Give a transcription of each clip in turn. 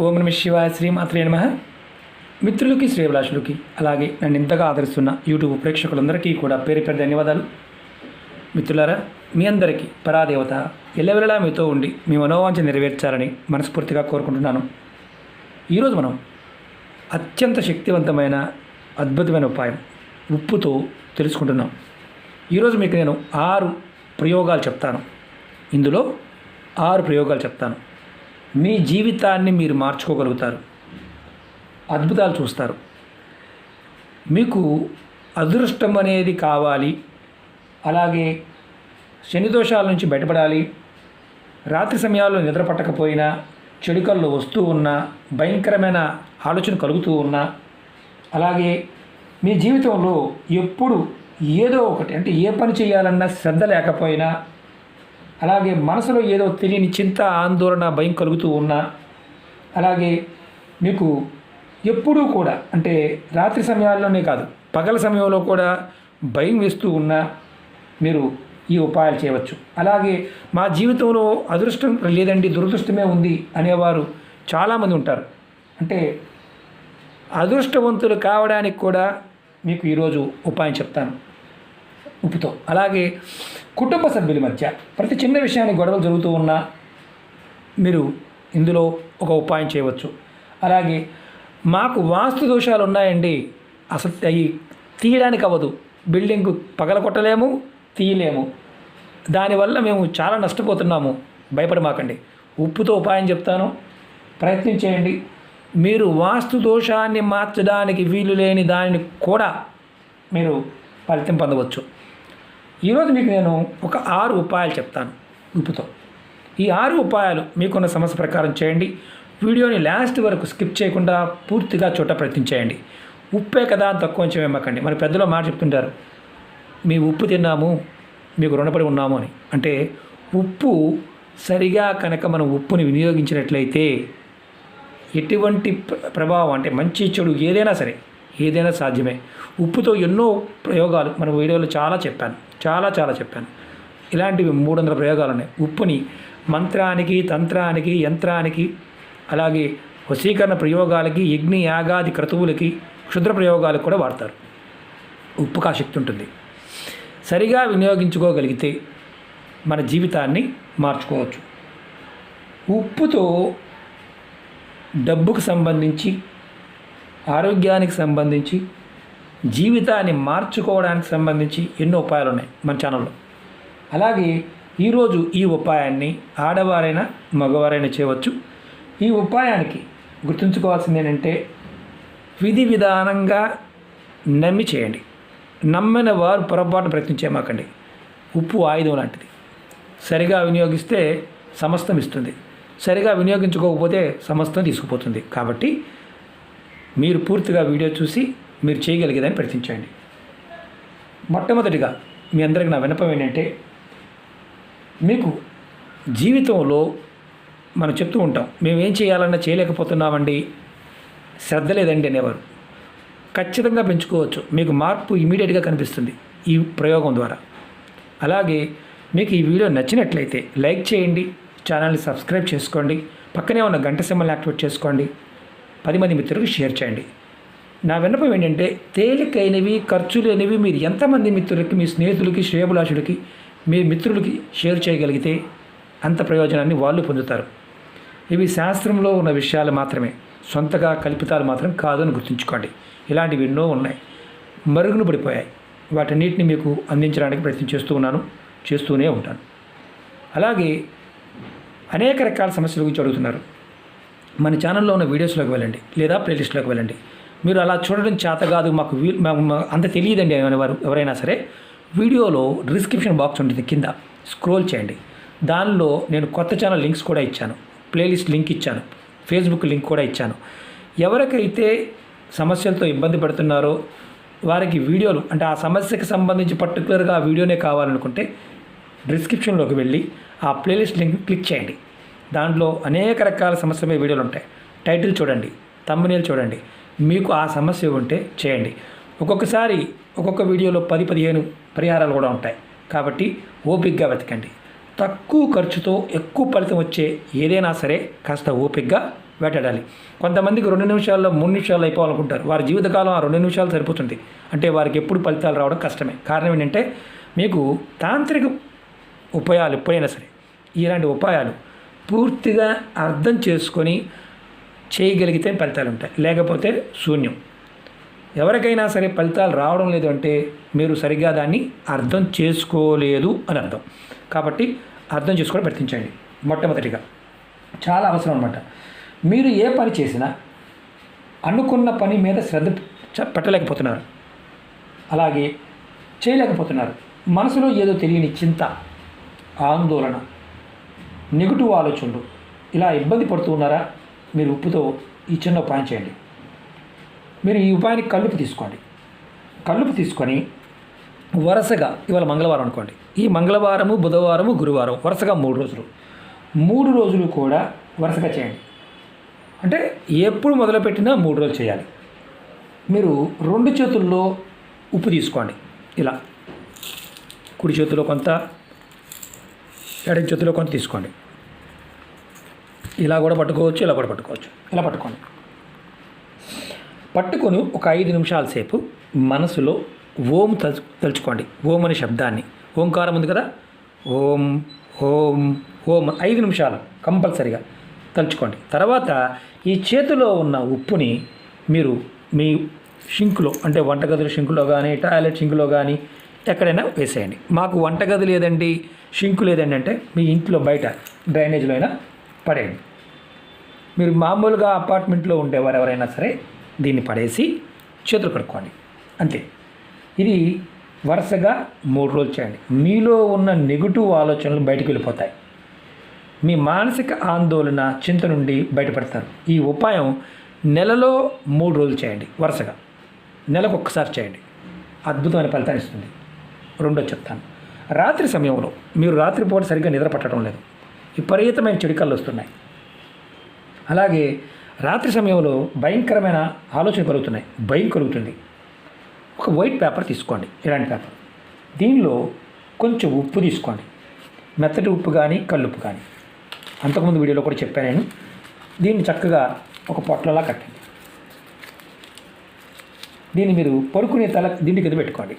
ఓం నమః శివాయ, శ్రీమాత్రే నమః. మిత్రులకి, శ్రేయభిలాషులకి, అలాగే నన్ను ఇంతగా ఆదరిస్తున్న యూట్యూబ్ ప్రేక్షకులందరికీ కూడా పేరు పేరు ధన్యవాదాలు. మిత్రులారా, మీ అందరికీ పరాదేవత ఎల్లవెల్లలా మీతో ఉండి మీ మనోవాంఛ నెరవేర్చాలని మనస్ఫూర్తిగా కోరుకుంటున్నాను. ఈరోజు మనం అత్యంత శక్తివంతమైన అద్భుతమైన ఉపాయం ఉప్పుతో తెలుసుకుంటున్నాం. ఈరోజు మీకు నేను 6 ప్రయోగాలు చెప్తాను. ఇందులో 6 ప్రయోగాలు చెప్తాను. మీ జీవితాన్ని మీరు మార్చుకోగలుగుతారు, అద్భుతాలు చూస్తారు. మీకు అదృష్టం అనేది కావాలి, అలాగే శని దోషాల నుంచి బయటపడాలి, రాత్రి సమయాల్లో నిద్ర పట్టకపోయినా, చెడు కళ్ళు వస్తూ ఉన్నా, భయంకరమైన ఆలోచన కలుగుతూ ఉన్నా, అలాగే మీ జీవితంలో ఎప్పుడు ఏదో ఒకటి అంటే ఏ పని చేయాలన్నా శ్రద్ధ లేకపోయినా, అలాగే మనసులో ఏదో తెలియని చింత, ఆందోళన, భయం కలుగుతూ ఉన్నా, అలాగే మీకు ఎప్పుడూ కూడా అంటే రాత్రి సమయాల్లోనే కాదు పగల సమయంలో కూడా భయం వేస్తూ ఉన్నా మీరు ఈ ఉపాయాలు చేయవచ్చు. అలాగే మా జీవితంలో అదృష్టం లేదండి, దురదృష్టమే ఉంది అనేవారు చాలామంది ఉంటారు. అంటే అదృష్టవంతులు కావడానికి కూడా మీకు ఈరోజు ఉపాయం చెప్తాను ఉప్పుతో. అలాగే కుటుంబ సభ్యుల మధ్య ప్రతి చిన్న విషయానికి గొడవలు జరుగుతూ ఉన్నా మీరు ఇందులో ఒక ఉపాయం చేయవచ్చు. అలాగే మాకు వాస్తు దోషాలు ఉన్నాయండి, అసలు అవి తీయడానికి అవ్వదు, బిల్డింగ్ పగలగొట్టలేము, తీయలేము, దానివల్ల మేము చాలా నష్టపోతున్నాము, భయపడమాకండి, ఉప్పుతో ఉపాయం చెప్తాను, ప్రయత్నం చేయండి. మీరు వాస్తు దోషాన్ని మార్చడానికి వీలు లేని దానిని కూడా మీరు ఫలితం పొందవచ్చు. ఈరోజు మీకు నేను ఒక 6 ఉపాయాలు చెప్తాను ఉప్పుతో. ఈ 6 ఉపాయాలు మీకున్న సమస్య ప్రకారం చేయండి. వీడియోని లాస్ట్ వరకు స్కిప్ చేయకుండా పూర్తిగా చూడ ప్రయత్నం చేయండి. ఉప్పే కదా అని తక్కువ కొంచెం ఏమకండి. మన పెద్దలో మాట చెప్తుంటారు, మీ ఉప్పు తిన్నాము మీకు రుణపడి ఉన్నాము అని. అంటే ఉప్పు సరిగా కనుక మనం ఉప్పుని వినియోగించినట్లయితే ఎటువంటి ప్రభావం అంటే మంచి చెడు ఏదైనా సాధ్యమే. ఉప్పుతో ఎన్నో ప్రయోగాలు మన వీడియోలో చాలా చెప్పాను. ఇలాంటివి 300 ప్రయోగాలు ఉన్నాయి. ఉప్పుని మంత్రానికి, తంత్రానికి, యంత్రానికి, అలాగే వశీకరణ ప్రయోగాలకి, యజ్ఞ యాగాది క్రతువులకి, క్షుద్ర ప్రయోగాలకు కూడా వాడతారు. ఉప్పుకు ఆ శక్తి ఉంటుంది. సరిగా వినియోగించుకోగలిగితే మన జీవితాన్ని మార్చుకోవచ్చు. ఉప్పుతో డబ్బుకు సంబంధించి, ఆరోగ్యానికి సంబంధించి, జీవితాన్ని మార్చుకోవడానికి సంబంధించి ఎన్నో ఉపాయాలు ఉన్నాయి మన ఛానల్లో. అలాగే ఈరోజు ఈ ఉపాయాన్ని ఆడవారైనా మగవారైనా చేయవచ్చు. ఈ ఉపాయానికి గుర్తుంచుకోవాల్సింది ఏంటంటే విధి విధానంగా నమ్మి చేయండి. నమ్మిన వారు పొరపాటు ప్రయత్నించేమాకండి. ఉప్పు ఆయుధం లాంటిది. సరిగా వినియోగిస్తే సమస్తం ఇస్తుంది, సరిగా వినియోగించుకోకపోతే సమస్తం తీసుకుపోతుంది. కాబట్టి మీరు పూర్తిగా వీడియో చూసి మీరు చేయగలిగేదని ప్రయత్నించండి. మొట్టమొదటిగా మీ అందరికీ నా విన్నపం ఏంటంటే, మీకు జీవితంలో మనం చెప్తూ ఉంటాం, మేమేం చేయాలన్నా చేయలేకపోతున్నామండి, శ్రద్ధ లేదండి అనేవారు. ఖచ్చితంగా పెంచుకోవచ్చు. మీకు మార్పు ఇమీడియట్గా కనిపిస్తుంది ఈ ప్రయోగం ద్వారా. అలాగే మీకు ఈ వీడియో నచ్చినట్లయితే లైక్ చేయండి, ఛానల్ని సబ్స్క్రైబ్ చేసుకోండి, పక్కనే ఉన్న గంట సింబల్ని యాక్టివేట్ చేసుకోండి, 10 మంది మిత్రులకు షేర్ చేయండి. నా విన్నపం ఏంటంటే, తేలికైనవి, ఖర్చు లేనివి మీరు ఎంతమంది మిత్రులకి, మీ స్నేహితులకి, శ్రేయభిలాషులకి, మీ మిత్రులకి షేర్ చేయగలిగితే అంత ప్రయోజనాన్ని వాళ్ళు పొందుతారు. ఇవి శాస్త్రంలో ఉన్న విషయాలు మాత్రమే, సొంతగా కల్పితాలు మాత్రం కాదని గుర్తుంచుకోండి. ఇలాంటివి ఎన్నో ఉన్నాయి, మరుగున పడిపోయాయి. వాటన్నిటిని మీకు అందించడానికి ప్రయత్నం చేస్తూనే ఉంటాను. అలాగే అనేక రకాల సమస్యల గురించి అడుగుతున్నారు. మన ఛానల్లో ఉన్న వీడియోస్లోకి వెళ్ళండి, లేదా ప్లేలిస్ట్లోకి వెళ్ళండి. మీరు అలా చూడడం చేత కాదు, మాకు అంత తెలియదండి అనేవారు ఎవరైనా సరే, వీడియోలో డిస్క్రిప్షన్ బాక్స్ ఉంటుంది, కింద స్క్రోల్ చేయండి. దానిలో నేను కొత్త ఛానల్ లింక్స్ కూడా ఇచ్చాను, ప్లేలిస్ట్ లింక్ ఇచ్చాను, ఫేస్బుక్ లింక్ కూడా ఇచ్చాను. ఎవరికైతే సమస్యలతో ఇబ్బంది పడుతున్నారో వారికి వీడియోలు అంటే ఆ సమస్యకి సంబంధించి పర్టికులర్గా ఆ వీడియోనే కావాలనుకుంటే డిస్క్రిప్షన్లోకి వెళ్ళి ఆ ప్లేలిస్ట్ లింక్ క్లిక్ చేయండి. దాంట్లో అనేక రకాల సమస్యల మీద వీడియోలు ఉంటాయి. టైటిల్ చూడండి, థంబ్నెయిల్ చూడండి, మీకు ఆ సమస్య ఉంటే చేయండి. ఒక్కొక్కసారి ఒక్కొక్క వీడియోలో 10-15 పరిహారాలు కూడా ఉంటాయి. కాబట్టి ఓపికగా వెతకండి. తక్కువ ఖర్చుతో ఎక్కువ ఫలితం వచ్చే ఏదైనా సరే కాస్త ఓపికగా వేటాడాలి. కొంతమందికి 2 నిమిషాల్లో 3 నిమిషాల్లో అయిపోవాలనుకుంటారు. వారి జీవితకాలం ఆ 2 నిమిషాలు సరిపోతుంది. అంటే వారికి ఎప్పుడు ఫలితాలు రావడం కష్టమే. కారణం ఏంటంటే మీకు తాంత్రిక ఉపాయాలు ఎప్పుడైనా సరే ఇలాంటి ఉపాయాలు పూర్తిగా అర్థం చేసుకొని చేయగలిగితే ఫలితాలు ఉంటాయి, లేకపోతే శూన్యం. ఎవరికైనా సరే ఫలితాలు రావడం లేదు అంటే మీరు సరిగ్గా దాన్ని అర్థం చేసుకోలేదు అని అర్థం. కాబట్టి అర్థం చేసుకోవడం ప్రయత్నించండి. మొట్టమొదటిగా చాలా అవసరం అన్నమాట. మీరు ఏ పని చేసినా అనుకున్న పని మీద శ్రద్ధ పెట్టలేకపోతున్నారు, అలాగే చేయలేకపోతున్నారు. మనసులో ఏదో తెలియని చింత, ఆందోళన, నెగిటివ్ ఆలోచనలు, ఇలా ఇబ్బంది పడుతూ ఉన్నారా? మీరు ఉప్పుతో ఈ చిన్న ఉపాయం చేయండి. మీరు ఈ ఉపాయానికి కల్లుపు తీసుకోండి. కల్లుపు తీసుకొని వరుసగా, ఇవాళ మంగళవారం అనుకోండి, ఈ మంగళవారము, బుధవారము, గురువారం వరుసగా 3 రోజులు కూడా వరుసగా చేయండి. అంటే ఎప్పుడు మొదలుపెట్టినా 3 రోజులు చేయాలి. మీరు 2 చేతుల్లో ఉప్పు తీసుకోండి. ఇలా కుడి చేతిలో కొంత, ఎడమ చేతిలో కొంత తీసుకోండి. ఇలా కూడా పట్టుకోవచ్చు, ఇలా కూడా పట్టుకోవచ్చు. ఇలా పట్టుకోండి. పట్టుకొని ఒక 5 నిమిషాల సేపు మనసులో ఓం తలుచుకోండి. ఓం అనే శబ్దాన్ని, ఓంకారం ఉంది కదా, ఓం ఓం ఓం 5 నిమిషాలు కంపల్సరిగా తలుచుకోండి. తర్వాత ఈ చేతిలో ఉన్న ఉప్పుని మీరు మీ షింకులో, అంటే వంటగదుల షింకులో కానీ, టాయిలెట్ షింకులో కానీ ఎక్కడైనా వేసేయండి. మాకు వంటగది లేదండి, షింకు లేదండి అంటే మీ ఇంట్లో బయట డ్రైనేజ్లో అయినా పడేయండి. మీరు మామూలుగా అపార్ట్మెంట్లో ఉండేవారు ఎవరైనా సరే దీన్ని పడేసి చేతులు కడుక్కోండి. అంతే. ఇది వరుసగా 3 రోజులు చేయండి. మీలో ఉన్న నెగిటివ్ ఆలోచనలు బయటకు వెళ్ళిపోతాయి. మీ మానసిక ఆందోళన, చింత నుండి బయటపడతారు. ఈ ఉపాయం నెలలో 3 రోజులు చేయండి. వరుసగా నెలకు ఒక్కసారి చేయండి. అద్భుతమైన ఫలితాన్ని ఇస్తుంది. రెండోది చెప్తాను. రాత్రి సమయంలో మీరు రాత్రిపూట సరిగ్గా నిద్ర పట్టడం లేదు, విపరీతమైన చెడుకళ్ళు వస్తున్నాయి. అలాగే రాత్రి సమయంలో భయంకరమైన ఆలోచన కలుగుతున్నాయి, భయం కలుగుతుంది. ఒక వైట్ పేపర్ తీసుకోండి, ఇలాంటి పేపర్. దీనిలో కొంచెం ఉప్పు తీసుకోండి, మెత్తటి ఉప్పు కానీ కల్లుప్పు కానీ. అంతకుముందు వీడియోలో కూడా చెప్పాను నేను. దీన్ని చక్కగా ఒక పొట్లలా కట్టండి. దీన్ని మీరు పడుకునే దిండి కింద పెట్టుకోండి.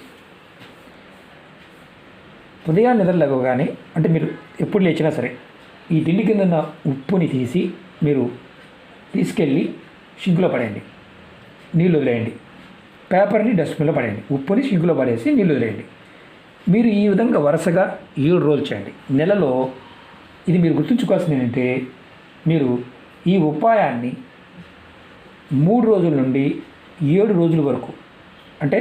ఉదయాన్నే నిద్రలేవగానే, అంటే మీరు ఎప్పుడు లేచినా సరే ఈ దిండి కింద ఉన్న ఉప్పుని తీసి మీరు తీసుకెళ్ళి షింకులో పడేయండి, నీళ్ళు వదిలేయండి. పేపర్ని డస్ట్బిన్లో పడేయండి, ఉప్పుని షింకులో పడేసి నీళ్ళు వదిలేయండి. మీరు ఈ విధంగా వరుసగా 7 రోజులు చేయండి. నెలలో ఇది మీరు గుర్తుంచుకోవాల్సింది ఏంటంటే, మీరు ఈ ఉపాయాన్ని 3 రోజుల నుండి 7 రోజుల వరకు, అంటే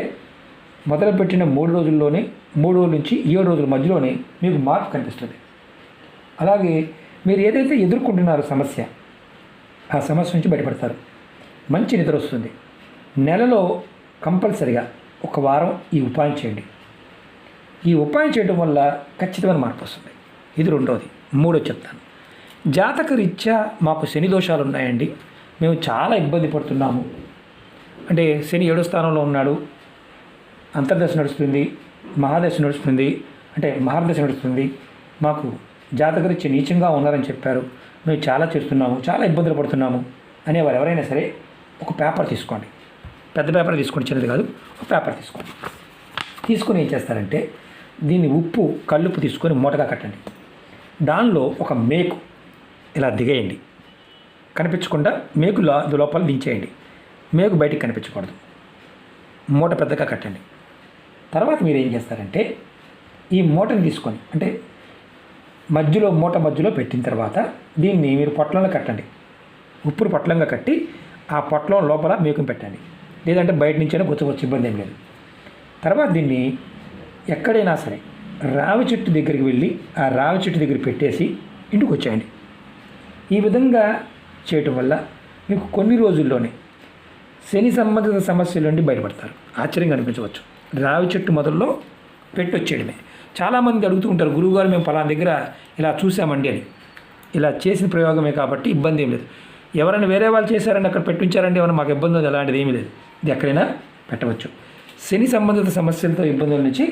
మొదలుపెట్టిన 3 రోజుల్లోనే 3 రోజుల నుంచి 7 రోజుల మధ్యలోనే మీకు మార్పు కనిపిస్తుంది. అలాగే మీరు ఏదైతే ఎదుర్కొంటున్నారో సమస్య, ఆ సమస్య నుంచి బయటపడతారు. మంచి నిద్ర వస్తుంది. నెలలో కంపల్సరిగా 1 వారం ఈ ఉపాయం చేయండి. ఈ ఉపాయం చేయడం వల్ల ఖచ్చితమైన మార్పు వస్తుంది. ఇది రెండవది. మూడోది చెప్తాను. జాతక రీత్యా మాకు శని దోషాలు ఉన్నాయండి, మేము చాలా ఇబ్బంది పడుతున్నాము. అంటే శని 7వ స్థానంలో ఉన్నాడు, అంతర్దశ నడుస్తుంది, మహాదశ నడుస్తుంది, అంటే మహర్దశ నడుస్తుంది. మాకు జాతకరీత్యా నీచంగా ఉన్నారని చెప్పారు, మేము చాలా చేస్తున్నాము, చాలా ఇబ్బందులు పడుతున్నాము అనేవారు ఎవరైనా సరే ఒక పేపర్ తీసుకోండి. పెద్ద పేపర్ తీసుకోండి, చిన్నది కాదు. ఒక పేపర్ తీసుకోండి. తీసుకొని ఏం చేస్తారంటే, దీన్ని ఉప్పు కల్లుపు తీసుకొని మూటగా కట్టండి. దానిలో ఒక మేకు ఇలా దిగేయండి, కనిపించకుండా మేకు లోపల దించేయండి. మేకు బయటికి కనిపించకూడదు. మూట పెద్దగా కట్టండి. తర్వాత మీరు ఏం చేస్తారంటే, ఈ మూటని తీసుకొని, అంటే మూట మధ్యలో పెట్టిన తర్వాత దీన్ని మీరు పొట్లంలో కట్టండి. ఉప్పును పొట్లంగా కట్టి ఆ పొట్లం లోపల మేకుని పెట్టండి. లేదంటే బయట నుంచైనా గుచ్చవచ్చు, ఇబ్బంది ఏం లేదు. తర్వాత దీన్ని ఎక్కడైనా సరే రావి చెట్టు దగ్గరికి వెళ్ళి ఆ రావి చెట్టు దగ్గర పెట్టేసి ఇంటికి వచ్చేయండి. ఈ విధంగా చేయటం వల్ల మీకు కొన్ని రోజుల్లోనే శని సంబంధిత సమస్యల నుండి బయటపడతారు. ఆశ్చర్యంగా అనిపించవచ్చు. రావి చెట్టు మొదల్లో పెట్టొచ్చేయడమే. చాలామంది అడుగుతూ ఉంటారు, గురువుగారు మేము పలానా దగ్గర ఇలా చూసామండి అని. ఇలా చేసిన ప్రయోగమే కాబట్టి ఇబ్బంది ఏం లేదు. ఎవరైనా వేరే వాళ్ళు చేశారండి అక్కడ పెట్టించారండి ఏమైనా మాకు ఇబ్బంది ఉంది, అలాంటిది ఏమీ లేదు. ఇది ఎక్కడైనా పెట్టవచ్చు. శని సంబంధిత సమస్యలతో ఇబ్బందుల నుంచి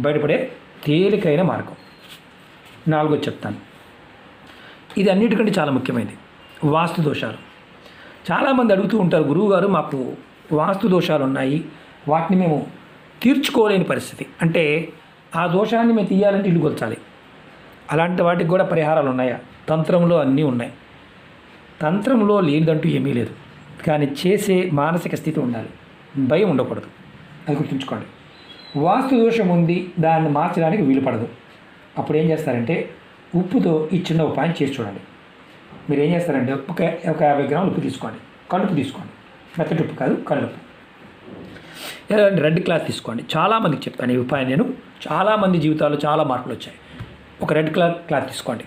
బయటపడే తేలికైన మార్గం. 4వది చెప్తాను. ఇది అన్నిటికంటే చాలా ముఖ్యమైనది. వాస్తు దోషాలు. చాలామంది అడుగుతూ ఉంటారు, గురువుగారు మాకు వాస్తు దోషాలు ఉన్నాయి, వాటిని మేము తీర్చుకోలేని పరిస్థితి. అంటే ఆ దోషాన్ని మేము తీయాలంటే ఇల్లు కొల్చాలి. అలాంటి వాటికి కూడా పరిహారాలు ఉన్నాయా? తంత్రంలో అన్నీ ఉన్నాయి. తంత్రంలో లేనిదంటూ ఏమీ లేదు. కానీ చేసే మానసిక స్థితి ఉండాలి, భయం ఉండకూడదు. అది గుర్తుంచుకోండి. వాస్తు దోషం ఉంది, దాన్ని మార్చడానికి వీలు పడదు. అప్పుడు ఏం చేస్తారంటే ఉప్పుతో ఈ చిన్న ఉపాయం చేసి చూడండి. మీరు ఏం చేస్తారంటే ఒక 50 గ్రాములు ఉప్పు తీసుకోండి, కళ్ళుప్పు తీసుకోండి. మెత్తటి ఉప్పు కాదు, కళ్ళుప్పు. రెడ్ క్లాత్ తీసుకోండి. చాలామందికి చెప్పాను ఈ ఉపాయం నేను. చాలామంది జీవితాల్లో చాలా మార్పులు వచ్చాయి. ఒక రెడ్ క్లాత్ తీసుకోండి.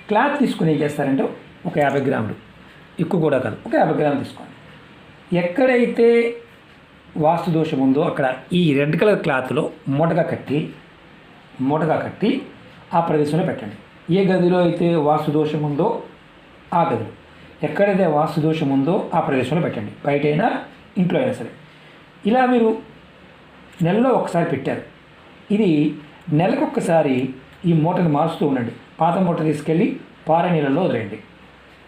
క్లాత్ తీసుకుని ఏం చేస్తారంటే ఒక 50 గ్రాములు, ఎక్కువ కూడా కాదు, ఒక 50 గ్రాములు తీసుకోండి. ఎక్కడైతే వాస్తు దోషం ఉందో అక్కడ ఈ రెడ్ కలర్ క్లాత్లో మూటగా కట్టి ఆ ప్రదేశంలో పెట్టండి. ఏ గదిలో అయితే వాస్తు దోషం ఉందో ఆ గదిలో, ఎక్కడైతే వాస్తు దోషం ఉందో ఆ ప్రదేశంలో పెట్టండి. బయటైనా ఇంట్లో అయినా సరే. ఇలా మీరు నెలలో ఒకసారి పెట్టారు. ఇది నెలకొక్కసారి ఈ మూటని మారుస్తూ ఉండండి. పాత మూట తీసుకెళ్ళి పారే నీళ్ళలో వదిలేయండి.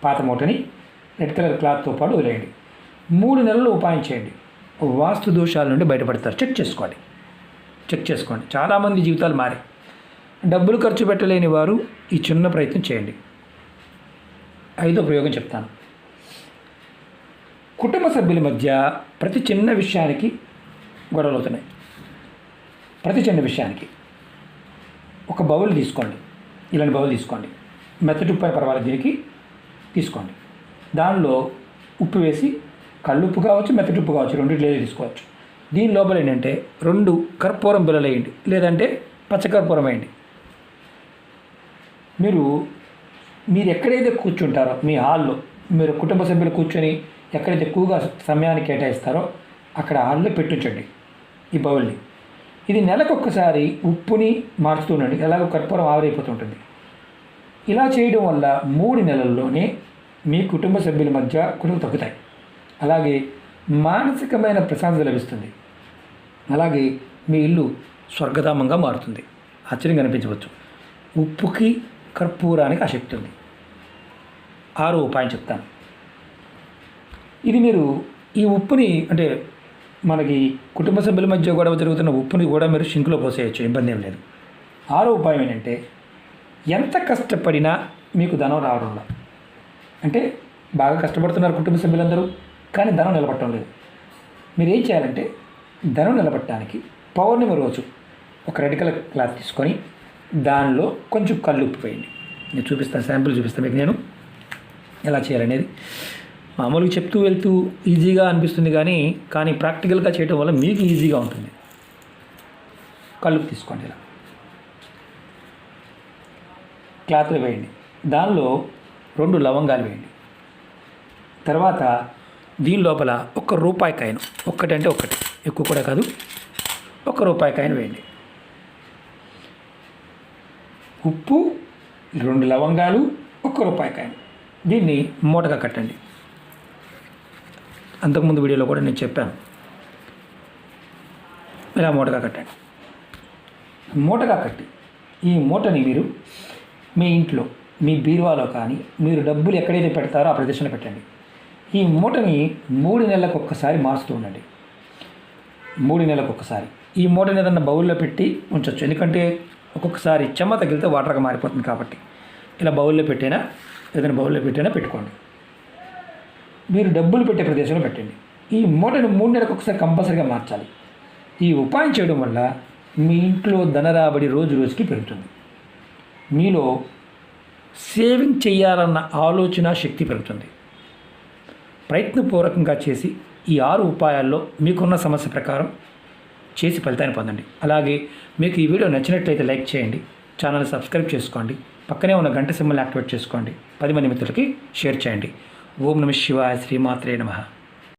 పాత మూటని రెడ్ కలర్ క్లాత్తో పాటు వదిలేయండి. 3 నెలలు ఉపాయం చేయండి. వాస్తు దోషాల నుండి బయటపడతారు. చెక్ చేసుకోండి. చాలామంది జీవితాలు మారాయి. డబ్బులు ఖర్చు పెట్టలేని వారు ఈ చిన్న ప్రయత్నం చేయండి. 5వ ప్రయోగం చెప్తాను. కుటుంబ సభ్యుల మధ్య ప్రతి చిన్న విషయానికి గొడవలు అవుతున్నాయి. ప్రతి చిన్న విషయానికి ఒక బౌల్ తీసుకోండి. ఇలాంటి బౌల్ తీసుకోండి. మెత్తటి ఉప్పు పర్వాలేదు, దీనికి తీసుకోండి. దానిలో ఉప్పు వేసి, కళ్ళుప్పు కావచ్చు, మెత్తటి ఉప్పు కావచ్చు, రెండింటిలో తీసుకోవచ్చు. దీని లోపల ఏంటంటే 2 కర్పూరం బిళ్ళలు వేయండి, లేదంటే పచ్చకర్పూరం వేయండి. మీరు ఎక్కడైతే కూర్చుంటారో మీ హాల్లో, మీరు కుటుంబ సభ్యులు కూర్చొని ఎక్కడైతే ఎక్కువగా సమయాన్ని కేటాయిస్తారో అక్కడ హాల్లో పెట్టించండి ఈ బౌల్ని. ఇది నెలకొక్కసారి ఉప్పుని మార్చుతూ ఉండండి. ఎలాగో కర్పూరం ఆవిరైపోతుంటుంది. ఇలా చేయడం వల్ల 3 నెలల్లోనే మీ కుటుంబ సభ్యుల మధ్య గొడవలు తగ్గుతాయి. అలాగే మానసికమైన ప్రశాంతత లభిస్తుంది. అలాగే మీ ఇల్లు స్వర్గధామంగా మారుతుంది. ఆశ్చర్యంగా అనిపించవచ్చు. ఉప్పుకి కర్పూరానికి ఆ శక్తి ఉంది. 6వ ఉపాయం చెప్తాను. ఇది మీరు ఈ ఉప్పుని, అంటే మనకి కుటుంబ సభ్యుల మధ్య గొడవ జరుగుతున్న ఉప్పుని కూడా మీరు షింకులో పోసేయచ్చు, ఇబ్బంది ఏం లేదు. 6వ ఉపాయం ఏంటంటే ఎంత కష్టపడినా మీకు ధనం రావడంలో, అంటే బాగా కష్టపడుతున్నారు కుటుంబ సభ్యులందరూ, కానీ ధనం నిలబట్టడం లేదు. మీరు ఏం చేయాలంటే ధనం నిలబట్టడానికి పౌర్ణమి రోజు ఒక రెడ్ కలర్ క్లాత్ తీసుకొని దానిలో కొంచెం కళ్ళుప్పు వేయండి. నేను చూపిస్తాను, శాంపుల్ చూపిస్తాను మీకు నేను ఎలా చేయాలనేది. మామూలుగా చెప్తూ వెళ్తూ ఈజీగా అనిపిస్తుంది, కానీ ప్రాక్టికల్గా చేయడం వల్ల మీకు ఈజీగా ఉంటుంది. కళ్ళుప్పు తీసుకోండి, ఇలా క్లాత్లో వేయండి. దానిలో 2 లవంగాలు వేయండి. తర్వాత దీని లోపల 1 రూపాయి కాయను, ఒక్కటంటే ఒకటి, ఎక్కువ కూడా కాదు, 1 రూపాయి కాయను వేయండి. ఉప్పు, 2 లవంగాలు, 1 రూపాయి కాయను. దీన్ని మూటగా కట్టండి. అంతకుముందు వీడియోలో కూడా నేను చెప్పాను, ఇలా మూటగా కట్టండి. మూటగా కట్టి ఈ మూటని మీరు మీ ఇంట్లో, మీ బీరువాలో కానీ మీరు డబ్బులు ఎక్కడైతే పెడతారో ఆ ప్రదేశంలో పెట్టండి. ఈ మూటని 3 నెలలకు ఒక్కసారి మారుస్తూ ఉండండి. 3 నెలలకు ఒక్కసారి ఈ మూటని ఏదన్నా బౌల్లో పెట్టి ఉంచవచ్చు. ఎందుకంటే ఒక్కొక్కసారి చెమ్మ తగిలితే వాటర్గా మారిపోతుంది కాబట్టి ఇలా బౌల్లో పెట్టైనా, ఏదైనా బౌల్లో పెట్టైనా పెట్టుకోండి. మీరు డబ్బులు పెట్టే ప్రదేశంలో పెట్టండి. ఈ మూటని 3 నెలలకు ఒకసారి కంపల్సరీగా మార్చాలి. ఈ ఉపాయం చేయడం వల్ల మీ ఇంట్లో ధన రాబడి రోజు రోజుకి పెరుగుతుంది. మీలో సేవింగ్ చేయాలన్న ఆలోచన శక్తి పెరుగుతుంది. ప్రయత్నపూర్వకంగా చేసి ఈ 6 ఉపాయాల్లో మీకున్న సమస్య ప్రకారం చేసి ఫలితాన్ని పొందండి. అలాగే మీకు ఈ వీడియో నచ్చినట్లయితే లైక్ చేయండి, ఛానల్ సబ్స్క్రైబ్ చేసుకోండి, పక్కనే ఉన్న గంట సింబల్ని యాక్టివేట్ చేసుకోండి, 10 మంది మిత్రులకి షేర్ చేయండి. ఓం నమః శివాయ, శ్రీమాత్రే నమః.